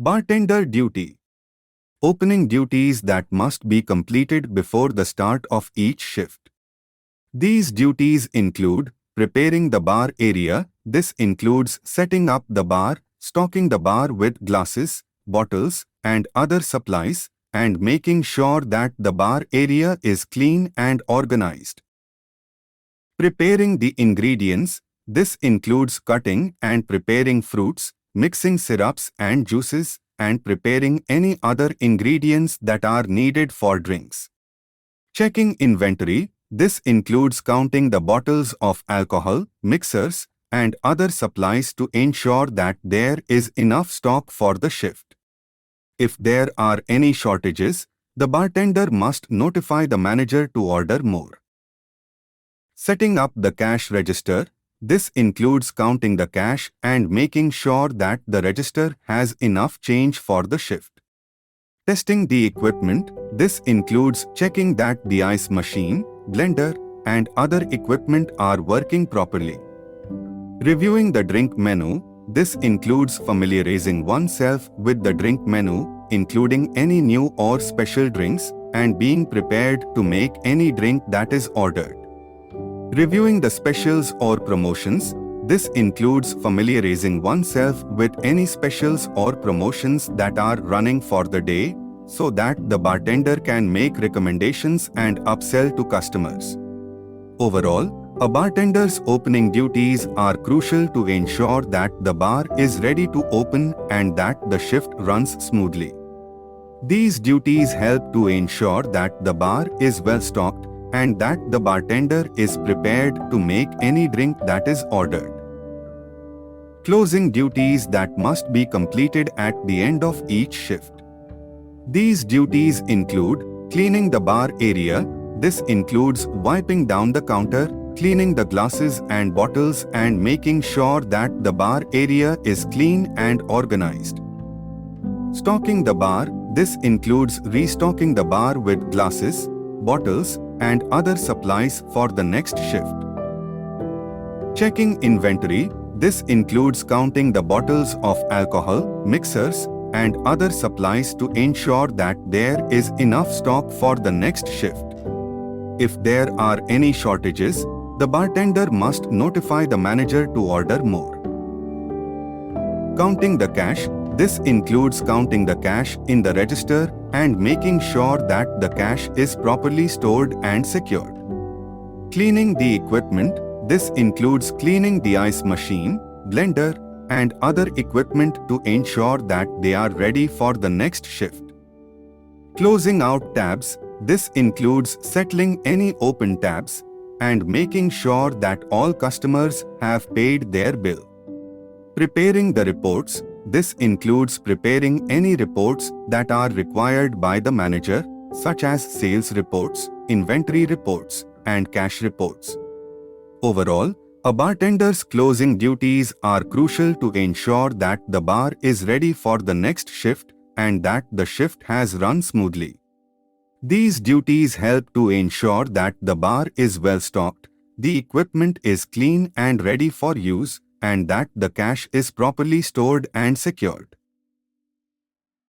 Bartender duty. Opening duties that must be completed before the start of each shift. These duties include preparing the bar area. This includes setting up the bar, stocking the bar with glasses, bottles, and other supplies, and making sure that the bar area is clean and organized. Preparing the ingredients. This includes cutting and preparing fruits, mixing syrups and juices, and preparing any other ingredients that are needed for drinks. Checking inventory. This includes counting the bottles of alcohol, mixers, and other supplies to ensure that there is enough stock for the shift. If there are any shortages, the bartender must notify the manager to order more. Setting up the cash register. This includes counting the cash and making sure that the register has enough change for the shift. Testing the equipment. This includes checking that the ice machine, blender, and other equipment are working properly. Reviewing the drink menu. This includes familiarizing oneself with the drink menu, including any new or special drinks, and being prepared to make any drink that is ordered. Reviewing the specials or promotions. This includes familiarizing oneself with any specials or promotions that are running for the day, so that the bartender can make recommendations and upsell to customers. Overall, a bartender's opening duties are crucial to ensure that the bar is ready to open and that the shift runs smoothly. These duties help to ensure that the bar is well stocked and that the bartender is prepared to make any drink that is ordered. Closing duties that must be completed at the end of each shift. These duties include cleaning the bar area. This includes wiping down the counter, cleaning the glasses and bottles, and making sure that the bar area is clean and organized. Stocking the bar. This includes restocking the bar with glasses, bottles, and other supplies for the next shift. Checking inventory. This includes counting the bottles of alcohol, mixers, and other supplies to ensure that there is enough stock for the next shift. If there are any shortages, the bartender must notify the manager to order more. Counting the cash. This includes counting the cash in the register and making sure that the cash is properly stored and secured. Cleaning the equipment. This includes cleaning the ice machine, blender, and other equipment to ensure that they are ready for the next shift. Closing out tabs. This includes settling any open tabs and making sure that all customers have paid their bill. Preparing the reports. This includes preparing any reports that are required by the manager, such as sales reports, inventory reports, and cash reports. Overall, a bartender's closing duties are crucial to ensure that the bar is ready for the next shift and that the shift has run smoothly. These duties help to ensure that the bar is well stocked, the equipment is clean and ready for use, and that the cash is properly stored and secured.